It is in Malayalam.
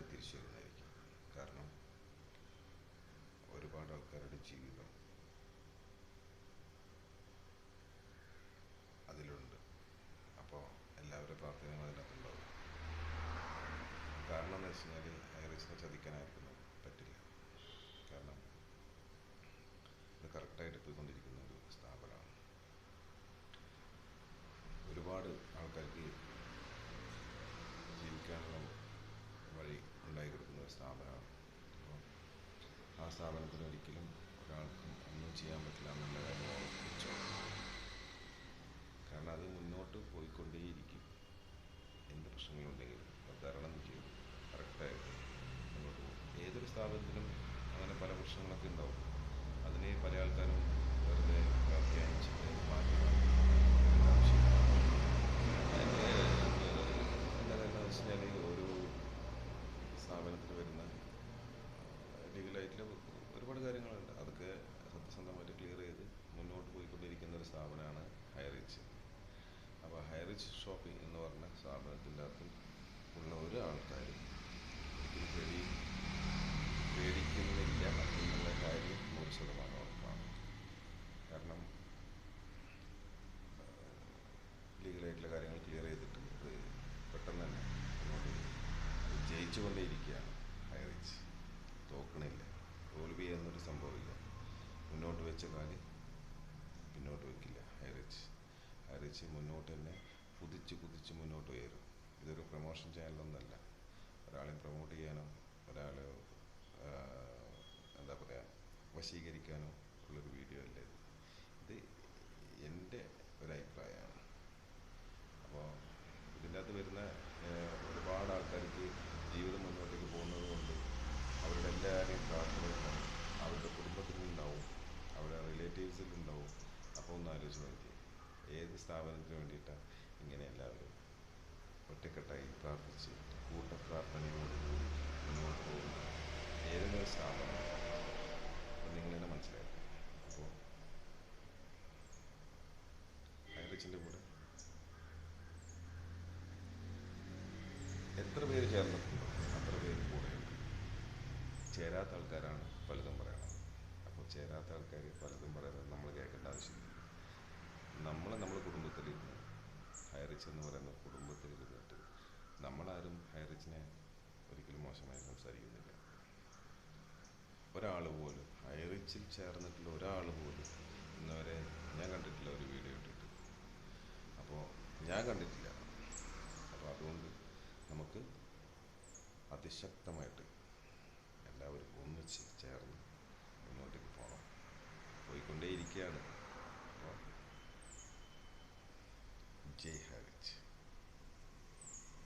പൂർണ്ണമായി തിരിച്ചു വരുന്നതായിരിക്കും. കാരണം ഒരുപാട് ആൾക്കാരുടെ ജീവിതം അതിലുണ്ട്. അപ്പോൾ എല്ലാവരുടെ പ്രാർത്ഥനയും അതിനകത്തുണ്ടാവും. കാരണം എന്ന് വെച്ച് കഴിഞ്ഞാൽ ഹൈറിച്ചിനെ ചതിക്കാനായിരിക്കും പറ്റില്ല. കാരണം ഇത് കറക്റ്റായിട്ട് പോയിക്കൊണ്ടിരിക്കുന്ന ഒരു സ്ഥാപനമാണ്. ഒരുപാട് ആൾക്കാർക്ക് ജീവിക്കാനുള്ള വഴി ഉണ്ടായി കൊടുക്കുന്ന ഒരു സ്ഥാപനമാണ്. അപ്പോൾ ആ സ്ഥാപനത്തിന് ഒരിക്കലും ഒരാൾക്കും ഒന്നും ചെയ്യാൻ പറ്റില്ല എന്നുള്ള കാര്യം ഓർമ്മിപ്പിച്ചു. കാരണം അത് മുന്നോട്ട് പോയിക്കൊണ്ടേയിരിക്കും. എന്ത് പ്രശ്നങ്ങളുണ്ടെങ്കിലും അത് തരണം ചെയ്യും, കറക്റ്റായിട്ട് മുന്നോട്ട് പോകും. ഏതൊരു സ്ഥാപനത്തിലും അങ്ങനെ പല പ്രശ്നങ്ങളൊക്കെ ഉണ്ടാവും. അതിനെ പല ആൾക്കാരും വെറുതെ വ്യാഖ്യാനിച്ചിട്ട് മാറ്റി ആവശ്യമില്ല. എന്താണെന്ന് വെച്ച് കഴിഞ്ഞാൽ ഒരു സ്ഥാപനത്തിൽ വരുന്ന ലീഗലായിട്ടുള്ള ഒരുപാട് കാര്യങ്ങളുണ്ട്. അതൊക്കെ സത്യസന്ധമായിട്ട് ക്ലിയർ ചെയ്ത് മുന്നോട്ട് പോയിക്കൊണ്ടിരിക്കുന്ന ഒരു സ്ഥാപനമാണ് ഹൈറിച്ച്. അപ്പോൾ ഹൈറിച്ച് ഷോപ്പിംഗ് എന്ന് പറഞ്ഞ സ്ഥാപനത്തിൻ്റെ അകത്ത് ഉള്ള ഒരു ആൾക്കാരും പേടിക്കുന്നില്ല എന്നുള്ള കാര്യം 100% ഉറപ്പാണ്. കാരണം ലീഗലായിട്ടുള്ള കാര്യങ്ങൾ ക്ലിയർ ചെയ്തിട്ട് അത് പെട്ടെന്ന് തന്നെ മുന്നോട്ട് ജയിച്ചുകൊണ്ടേയിരിക്കുകയാണ് ഹൈറിച്ച്. തോക്കണില്ല, തോൽവി എന്നൊരു സംഭവമില്ല. മുന്നോട്ട് വെച്ച കാല് പിന്നോട്ട് വയ്ക്കില്ല ഹൈറിച്ച് മുന്നോട്ട് തന്നെ കുതിച്ച് മുന്നോട്ട് ഉയരും. ഇതൊരു പ്രൊമോഷൻ ചാനലൊന്നല്ല. ഒരാളെയും പ്രൊമോട്ട് ചെയ്യാനോ ഒരാളെ എന്താ പറയുക വശീകരിക്കാനോ ഉള്ളൊരു വീഡിയോ അല്ല ഇത് എൻ്റെ ഒരു അഭിപ്രായമാണ്. അപ്പോൾ ഇതിൻ്റെ അകത്ത് വരുന്ന ഒരുപാട് ആൾക്കാർക്ക് ജീവിതം മുന്നോട്ടേക്ക് പോകുന്നത് കൊണ്ട് അവരുടെ എല്ലാവരെയും പ്രാർത്ഥനയുണ്ടാവും, അവരുടെ കുടുംബത്തിലുണ്ടാവും, അവരുടെ റിലേറ്റീവ്സിലുണ്ടാവും. അപ്പോൾ ഒന്ന് ആലോചിച്ച് നോക്കി, ഏത് സ്ഥാപനത്തിന് വേണ്ടിയിട്ടാണ് ഇങ്ങനെ എല്ലാവരും ഒറ്റക്കെട്ടായി പ്രാർത്ഥിച്ച് കൂട്ടപ്രാർത്ഥനയോടുകൂടി മുന്നോട്ട് പോകുന്ന ഏതൊരു സ്ഥാപനം നിങ്ങൾ തന്നെ മനസ്സിലാക്കുക. അപ്പോൾ ഹൈറിച്ചിൻ്റെ കൂടെ എത്ര പേര് ചേർന്നിട്ടുണ്ടോ അത്ര പേര് കൂടെയുണ്ട്. ചേരാത്ത ആൾക്കാരാണ് പലതും പറയണത്. അപ്പോൾ ചേരാത്ത ആൾക്കാർ പലതും പറയുന്നത് നമ്മൾ കേൾക്കേണ്ട ആവശ്യമില്ല. നമ്മുടെ കുടുംബത്തിലിരുന്ന് ഹൈറിച്ച് എന്ന് പറയുന്ന കുടുംബത്തിലിരുന്നിട്ട് നമ്മളാരും ഹൈറിച്ചിനെ ഒരിക്കലും മോശമായി സംസാരിക്കുന്നില്ല. ഒരാൾ പോലും ഹൈറിച്ചിൽ ചേർന്നിട്ടുള്ള ഒരാൾ പോലും ഇന്നുവരെ ഞാൻ കണ്ടിട്ടില്ല ഒരു വീഡിയോ ഇട്ടിട്ട്. അപ്പോൾ ഞാൻ കണ്ടിട്ടില്ല. അപ്പോൾ അതുകൊണ്ട് നമുക്ക് അതിശക്തമായിട്ട് എല്ലാവരും ഒന്നിച്ച് ചേർന്ന് മുന്നോട്ടേക്ക് പോയിക്കൊണ്ടേയിരിക്കുകയാണ്.